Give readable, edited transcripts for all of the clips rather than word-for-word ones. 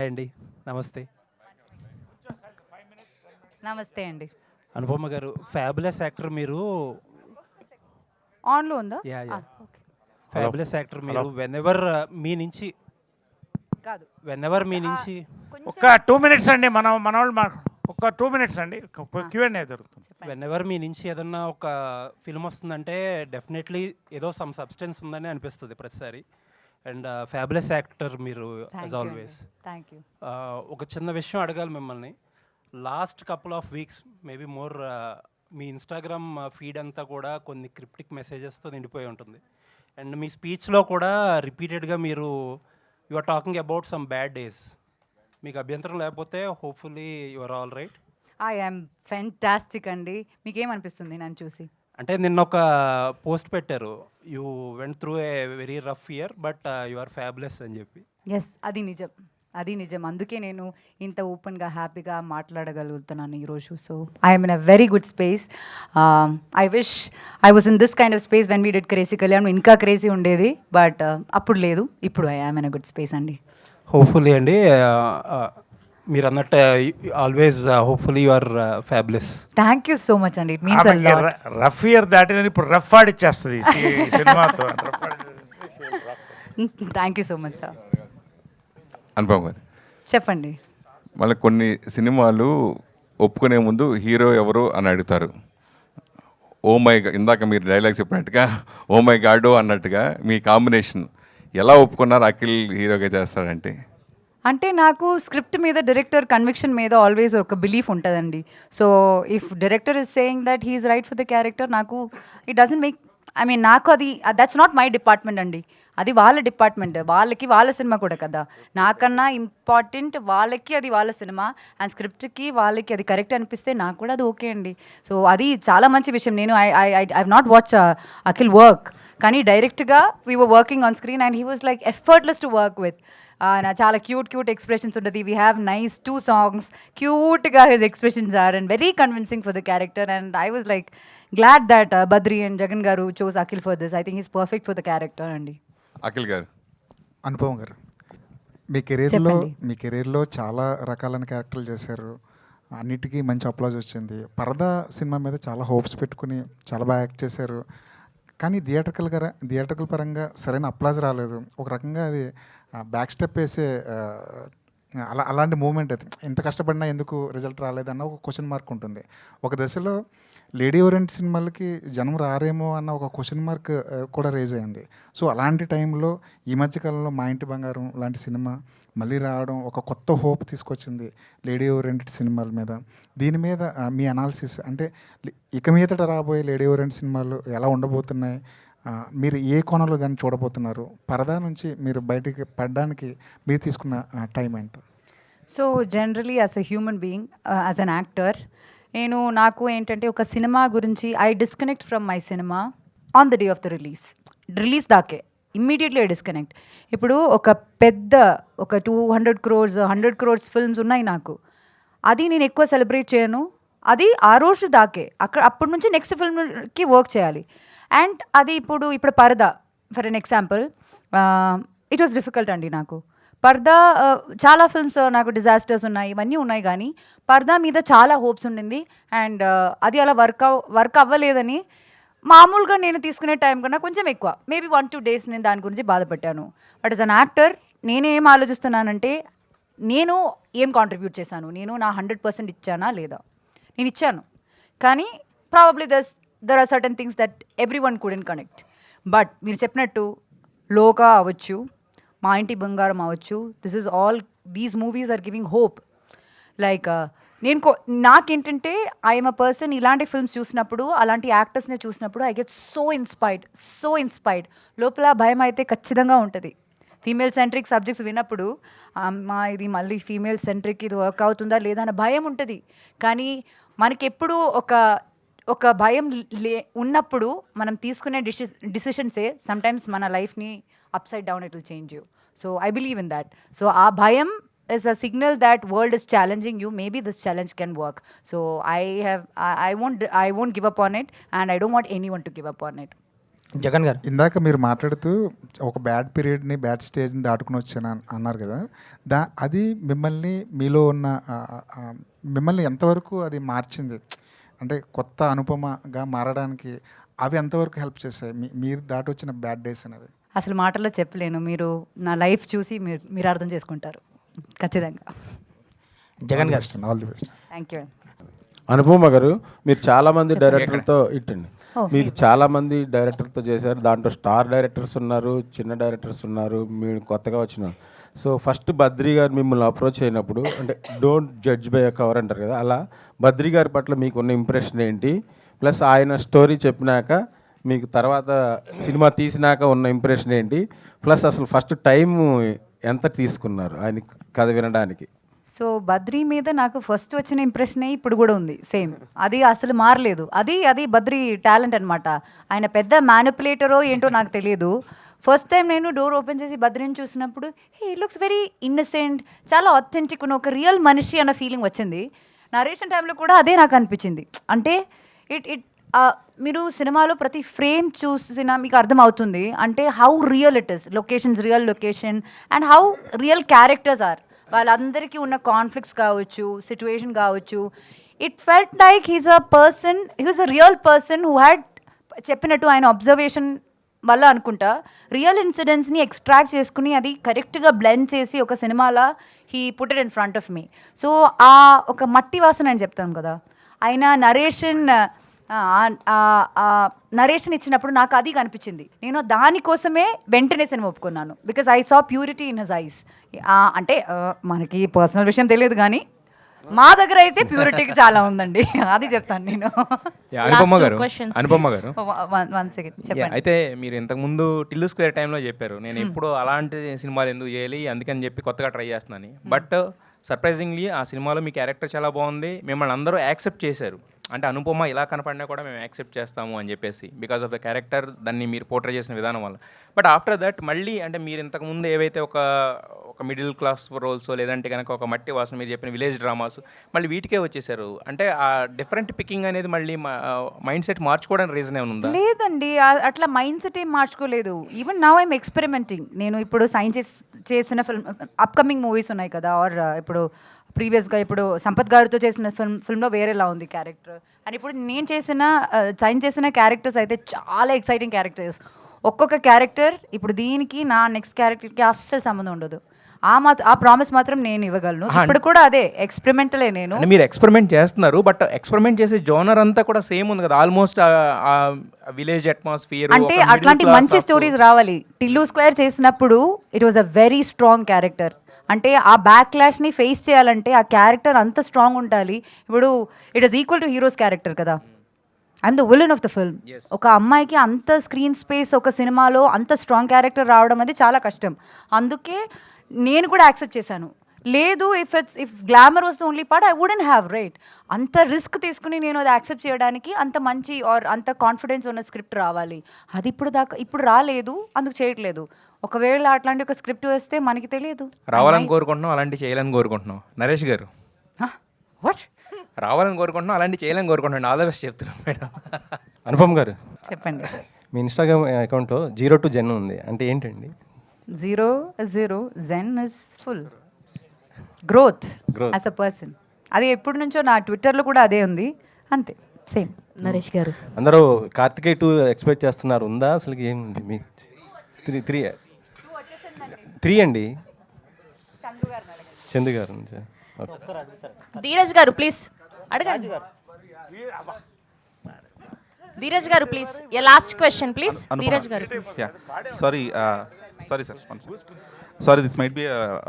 అండి. నమస్తే. నమస్తే అండి. అనుపమ గారు ఫ్యాబులస్ యాక్టర్ మీరు. ఆన్‌లో ఉందా? Yeah! Yeah! Okay. Hello. Fabulous actor hello. మీరు వెనెవర్ మీ నుంచి కాదు. వెనెవర్ మీ ఆ, నుంచి ఒక్క 2 మినిట్స్ అండి. మనోళ్ళు ఒక్క 2 మినిట్స్ అండి. క్యూఎన్ఏ జరుగుతుంది. చెప్పండి. వెనెవర్ మీ నుంచి ఏదన్నా ఒక ఫిల్మ్ వస్తుందంటే డెఫినెట్లీ ఏదో సమ్ సబ్స్టెన్స్ ఉందని అనిపిస్తుంది ప్రతిసారి. అండ్ ఫ్యాబులస్ యాక్టర్ మీరు యాజ్ ఆల్వేస్. Thank you. ఒక చిన్న విషయం అడగాలి మిమ్మల్ని. Last couple of weeks maybe more me Instagram feed అంతా కూడా కొన్ని క్రిప్టిక్ మెసేజెస్తో నిండిపోయి ఉంటుంది. అండ్ మీ స్పీచ్లో కూడా రిపీటెడ్గా మీరు you are talking about some bad days. మీకు అభ్యంతరం లేకపోతే hopefully you are all right. I am fantastic అండి. మీకేమనిపిస్తుంది నన్ను చూసి? అంటే నిన్న ఒక పోస్ట్ పెట్టారు, you went through a very rough year but you are fabulous అని చెప్పి. ఎస్, అది నిజం. అది నిజం. అందుకే నేను ఇంత ఓపెన్గా హ్యాపీగా మాట్లాడగలుగుతున్నాను ఈరోజు. So I'm in a very good space. I wish I was in this kind of space when we did crazy Kalyan. ఇంకా క్రేజీ ఉండేది, బట్ అప్పుడు లేదు. ఇప్పుడు I am in a good space అండి. హోప్ఫుల్లీ అండి. మీరు అన్నట్టు always hopefully you are fabulous. Thank you so much అండి. It means a lot. Rough year దాటిందని ఇప్పుడు రఫ్ ఆడిచ్చేస్తుంది ఈ సినిమాతో. Thank you so much sir. Anupam గారు చెప్పండి. మళ్ళీ కొన్ని సినిమాలు ఒప్పుకునే ముందు హీరో ఎవరు అని అడుగుతారు. ఓ మై ఇందాక మీరు డైలాగ్ చెప్పినట్టుగా ఓ మై గాడో అన్నట్టుగా మీ కాంబినేషన్ ఎలా ఒప్పుకున్నారు అఖిల్ హీరోగా చేస్తాడంటే? అంటే నాకు స్క్రిప్ట్ మీద డైరెక్టర్ కన్విక్షన్ మీద ఆల్వేస్ ఒక బిలీఫ్ ఉంటుందండి. So if director is saying that he's right for the character, నాకు it doesn't make, I mean నాకు అది దట్స్ నాట్ మై డిపార్ట్మెంట్ అండి. అది వాళ్ళ డిపార్ట్మెంట్, వాళ్ళకి వాళ్ళ సినిమా కూడా కదా. నాకన్నా ఇంపార్టెంట్ వాళ్ళకి అది వాళ్ళ సినిమా, అండ్ స్క్రిప్ట్కి వాళ్ళకి అది కరెక్ట్ అనిపిస్తే నాకు కూడా అది ఓకే అండి. సో అది చాలా మంచి విషయం. నేను I not watch Akhil work, కానీ డైరెక్ట్గా we were working on screen and he was like effortless to work with. నా చాలా క్యూట్ ఎక్స్ప్రెషన్స్ ఉంటుంది. We have nice 2 songs. క్యూట్గా his expressions are and very convincing for the character. And I was like glad that Badri and Jagan గారు chose Akhil for this. I think is perfect for the character అండి. అఖిల్ గారు, అనుపమ్ గారు, మీ కెరీర్లో చాలా రకాలైన క్యారెక్టర్లు చేశారు. అన్నిటికీ మంచి అప్లాజ్ వచ్చింది. పరదా సినిమా మీద చాలా హోప్స్ పెట్టుకుని చాలా బాగా యాక్ట్ చేశారు. కానీ థియేటర్కల్ పరంగా సరైన అప్లాజ్ రాలేదు. ఒక రకంగా అది బ్యాక్ స్టెప్ వేసే అలాంటి మూమెంట్. అది ఎంత కష్టపడినా ఎందుకు రిజల్ట్ రాలేదన్న ఒక క్వశ్చన్ మార్క్ ఉంటుంది. ఒక దశలో లేడీ ఓరియంట్ సినిమాలకి జనం రారేమో అన్న ఒక క్వశ్చన్ మార్క్ కూడా రేజ్ అయింది. సో అలాంటి టైంలో ఈ మధ్యకాలంలో మా ఇంటి బంగారం లాంటి సినిమా మళ్ళీ రావడం ఒక కొత్త హోప్ తీసుకొచ్చింది లేడీ ఓరియంటెడ్ సినిమాల మీద. దీని మీద మీ అనాలిసిస్, అంటే ఇక మీదట రాబోయే లేడీ ఓరియంటెడ్ సినిమాలు ఎలా ఉండబోతున్నాయి, మీరు ఏ కోణంలో దాన్ని చూడబోతున్నారు, పరదా నుంచి మీరు బయటికి పడడానికి మీరు తీసుకున్న టైం ఎంత? So generally as a human being, as an actor, నాకు ఏంటంటే ఒక సినిమా గురించి I disconnect from my cinema on the day of the release దాకే ఇమ్మీడియట్లీ ఐ డిస్కనెక్ట్. ఇప్పుడు ఒక 200 crores 100 crores ఫిల్మ్స్ ఉన్నాయి నాకు. అది నేను ఎక్కువ సెలబ్రేట్ చేయను. అది ఆ రోజు దాకే, అప్పటి నుంచి నెక్స్ట్ ఫిల్మ్కి వర్క్ చేయాలి. అండ్ అది ఇప్పుడు పరదా for an example, it was difficult అండి నాకు. పర్దా చాలా ఫిల్మ్స్ నాకు డిజాస్టర్స్ ఉన్నాయి, ఇవన్నీ ఉన్నాయి, కానీ పర్దా మీద చాలా హోప్స్ ఉండింది. అండ్ అది అలా వర్క్ అవ్వలేదని మామూలుగా నేను తీసుకునే టైం కన్నా కొంచెం ఎక్కువ, మేబీ 1-2 days నేను దాని గురించి బాధపడ్డాను. బట్ యాజ్ అన్ యాక్టర్ నేనేం ఆలోచిస్తున్నానంటే, నేను ఏం కాంట్రిబ్యూట్ చేశాను, నేను నా 100% ఇచ్చానా లేదా? నేను ఇచ్చాను, కానీ probably there are certain things that every one couldn't connect. But మీరు చెప్పినట్టు లోకా అవ్వచ్చు, మా ఇంటి బంగారం అవ్వచ్చు, these movies are giving hope. Like నాకేంటంటే ఐఎమ్ అ పర్సన్, ఇలాంటి ఫిల్మ్స్ చూసినప్పుడు, అలాంటి యాక్టర్స్ని చూసినప్పుడు ఐ గెట్ సో ఇన్స్పైర్డ్. లోపల భయం అయితే ఖచ్చితంగా ఉంటుంది. ఫీమేల్ సెంట్రిక్ సబ్జెక్ట్స్ విన్నప్పుడు ఇది మళ్ళీ ఫీమేల్ సెంట్రిక్ ఇది వర్క్ అవుతుందా లేదా అన్న భయం ఉంటుంది. కానీ మనకి ఎప్పుడు ఒక భయం ఉన్నప్పుడు మనం తీసుకునే డిసిషన్సే సమ్టైమ్స్ మన లైఫ్ని upside down it will change you. So I believe in that. So ఆ భయం is a signal that world is challenging you. Maybe this challenge can work. So I won't give up on it, and I don't want anyone to give up on it. Jagan గారు. ఇందాక మీరు మాట్లాడుతూ ఒక bad పీరియడ్ని bad స్టేజ్ని దాటుకుని వచ్చాను అన్నారు కదా, అది మిమ్మల్ని మీలో ఉన్న మిమ్మల్ని ఎంతవరకు అది మార్చింది, అంటే కొత్త అనుపమగా మారడానికి అవి ఎంతవరకు హెల్ప్ చేస్తాయి మీరు దాటి వచ్చిన బ్యాడ్ డేస్ అనేవి? అసలు మాటల్లో చెప్పలేను. మీరు నా లైఫ్ చూసి మీరు అర్థం చేసుకుంటారు ఖచ్చితంగా. జగన్ గారు. All the best. Thank you. Anupama గారు, మీరు చాలామంది డైరెక్టర్లతో ఇట్టండి, ఓ, మీరు చాలామంది డైరెక్టర్లతో చేశారు. దాంట్లో స్టార్ డైరెక్టర్స్ ఉన్నారు, చిన్న డైరెక్టర్స్ ఉన్నారు, మీరు కొత్తగా వచ్చినారు. సో ఫస్ట్ బద్రీ గారు మిమ్మల్ని అప్రోచ్ అయినప్పుడు, అంటే don't judge by a cover అంటారు కదా, అలా బద్రీ గారి పట్ల మీకున్న ఇంప్రెషన్ ఏంటి, ప్లస్ ఆయన స్టోరీ చెప్పినాక మీకు తర్వాత సినిమా తీసినాక ఉన్న ఇంప్రెషన్ ఏంటి, ప్లస్ అసలు ఫస్ట్ టైం ఎంత తీసుకున్నారు ఆయన కథ వినడానికి? సో బద్రీ మీద నాకు ఫస్ట్ వచ్చిన ఇంప్రెషనే ఇప్పుడు కూడా ఉంది సేమ్. అది అసలు మారలేదు. అది బద్రీ టాలెంట్ అనమాట. ఆయన పెద్ద మ్యానిపులేటరో ఏంటో నాకు తెలియదు. ఫస్ట్ టైం నేను డోర్ ఓపెన్ చేసి బద్రీని చూసినప్పుడు హే ఇట్ లుక్స్ వెరీ ఇన్నసెంట్, చాలా ఆథెంటిక్, ఒక రియల్ మనిషి అన్న ఫీలింగ్ వచ్చింది. నరేషన్ టైంలో కూడా అదే నాకు అనిపించింది. అంటే మీరు సినిమాలో ప్రతి ఫ్రేమ్ చూసినా మీకు అర్థమవుతుంది అంటే how real it is, locations real location and how real characters are. వాళ్ళందరికీ ఉన్న కాన్ఫ్లిక్ట్స్ కావచ్చు, సిచ్యువేషన్ కావచ్చు. It felt like he's a real person who had చెప్పినట్టు ఆయన అబ్జర్వేషన్ వల్ల అనుకుంటా రియల్ ఇన్సిడెంట్స్ని ఎక్స్ట్రాక్ట్ చేసుకుని అది కరెక్ట్గా బ్లెండ్ చేసి ఒక సినిమాలో he put it in front of me. So ఆ ఒక మట్టి వాసన అని చెప్తాను కదా, ఆయన నరేషన్ ఇచ్చినప్పుడు నాకు అది కనిపించింది. నేను దానికోసమే వెంటనే సినిమా ఒప్పుకున్నాను. Because I saw purity in his eyes. అంటే మనకి పర్సనల్ విషయం తెలియదు కానీ మా దగ్గర అయితే ప్యూరిటీకి చాలా ఉందండి. అది చెప్తాను నేను. అనుపమ గారు, వన్ సెకండ్ చెప్పండి. అయితే మీరు ఇంతకుముందు టిల్లు స్క్వేర్ టైంలో చెప్పారు నేను ఎప్పుడు అలాంటి సినిమాలు ఎందుకు చేయాలి అందుకని చెప్పి కొత్తగా ట్రై చేస్తున్నాను. బట్ సర్ప్రైజింగ్లీ ఆ సినిమాలో మీ క్యారెక్టర్ చాలా బాగుంది, మిమ్మల్ని అందరూ యాక్సెప్ట్ చేశారు. అంటే అనుపమ ఇలా కనపడినా కూడా మేము యాక్సెప్ట్ చేస్తాము అని చెప్పేసి బికాస్ ఆఫ్ ద క్యారెక్టర్, దాన్ని మీరు పోర్ట్రే చేసిన విధానం వల్ల. బట్ ఆఫ్టర్ దట్ మళ్ళీ అంటే మీరు ఇంతకుముందు ఏవైతే ఒక మిడిల్ క్లాస్ రోల్స్ లేదంటే కనుక ఒక మట్టి వాసన మీరు చెప్పిన విలేజ్ డ్రామాస్ మళ్ళీ వీటికే వచ్చేసారు. అంటే ఆ డిఫరెంట్ పికింగ్ అనేది మళ్ళీ మైండ్ సెట్ మార్చుకోవడానికి రీజన్ ఏమైనా ఉందా? లేదండి, అట్లా మైండ్ సెట్ ఏం మార్చుకోలేదు. Even now I'm experimenting. నేను ఇప్పుడు సైన్స్ చేసిన ఫిల్మ్, అప్కమింగ్ మూవీస్ ఉన్నాయి కదా, ఆర్ ఇప్పుడు ప్రీవియస్గా ఇప్పుడు సంపత్ గారితో చేసిన ఫిల్మ్లో వేరేలా ఉంది క్యారెక్టర్. అండ్ ఇప్పుడు నేను సైన్ చేసిన క్యారెక్టర్స్ అయితే చాలా ఎక్సైటింగ్ క్యారెక్టర్స్. ఒక్కొక్క క్యారెక్టర్ ఇప్పుడు దీనికి నా నెక్స్ట్ క్యారెక్టర్కి అస్సలు సంబంధం ఉండదు. ఆ ప్రామిస్ మాత్రం నేను ఇవ్వగలను. ఇప్పుడు కూడా అదే ఎక్స్పెరిమెంటలే. నేను మీరు ఎక్స్పెరిమెంట్ చేస్తున్నారు, బట్ ఎక్స్పెరిమెంట్ చేసే జోనర్ అంతా కూడా సేమ్ ఉంది కదా, ఆల్మోస్ట్ విలేజ్ అట్మాస్ఫియర్. అంటే అట్లాంటి మంచి స్టోరీస్ రావాలి. టిల్లు స్క్వేర్ చేసినప్పుడు it was a very strong character. అంటే ఆ బ్యాక్ క్లాష్ని ఫేస్ చేయాలంటే ఆ క్యారెక్టర్ అంత స్ట్రాంగ్ ఉండాలి. ఇప్పుడు it is equal to heroes character కదా. I'm the villain of the film. ఒక అమ్మాయికి అంత స్క్రీన్ స్పేస్ ఒక సినిమాలో అంత స్ట్రాంగ్ క్యారెక్టర్ రావడం అది చాలా కష్టం. అందుకే నేను కూడా యాక్సెప్ట్ చేశాను. లేదు if glamour was the only part I wouldn't have right. అంత రిస్క్ తీసుకుని నేను అది యాక్సెప్ట్ చేయడానికి అంత మంచి ఆర్ అంత కాన్ఫిడెన్స్ ఉన్న స్క్రిప్ట్ రావాలి. అది ఇప్పుడు రాలేదు, అందుకు చేయట్లేదు. ఒకవేళ అట్లాంటి ఒక స్క్రిప్ట్ వస్తే మనకి తెలియదు. రావాలని కోరుకుంటున్నాం, అలాంటి చేయాలని కోరుకుంటున్నాం. నరేష్ గారు, వాట్ రావాలని కోరుకుంటున్నాం, అలాంటి చేయాలని కోరుకుంటున్నాను. ఆల్ ద బెస్ట్ చెప్తున్నాం మేడం. అనుపమ్ గారు, చెప్పండి. మీ ఇన్స్టాగ్రామ్ అకౌంట్లో 0 to Zen ఉంది, అంటే ఏంటండి? 0 Zen is full growth as a person. అది ఎప్పటి నుంచో నా ట్విట్టర్లో కూడా అదే ఉంది, అంతే సేమ్. నరేష్ గారు, అందరూ కార్తికేయ 2 ఎక్స్పెక్ట్ చేస్తున్నారు, ఉందా అసలు? ఏముంది మీ 3 అండి. చందు గారు నుంచి. ధీరజ్ గారు ప్లీజ్ అడగండి. ధీరజ్ గారు please, last question please. Dheeraj గారు sorry sir, sorry this might be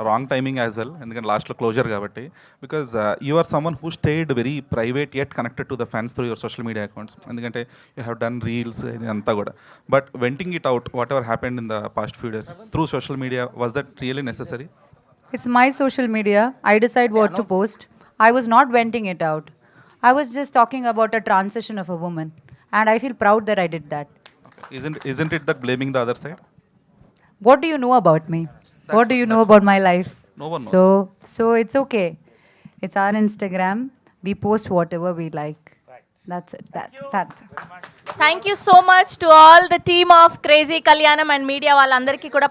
wrong timing as well, ఎందుకంటే లాస్ట్లో క్లోజర్ కాబట్టి. Because you are someone who stayed very private yet connected to the fans through your social media accounts. ఎందుకంటే you have done reels అంతా కూడా. But venting it out whatever happened in the past few days through social media, was that really necessary? It's my social media. I decide what to post. I was not venting it out. I was just talking about a transition of a woman. And I feel proud that I did that. Isn't it that blaming the other side? What do you know about me? What do you know about my life? No one knows. So it's okay. It's our Instagram. We post whatever we like. That's it. That's it. Thank you so much to all the team of crazy కళ్యాణం and media వాళ్ళందరికీ కూడా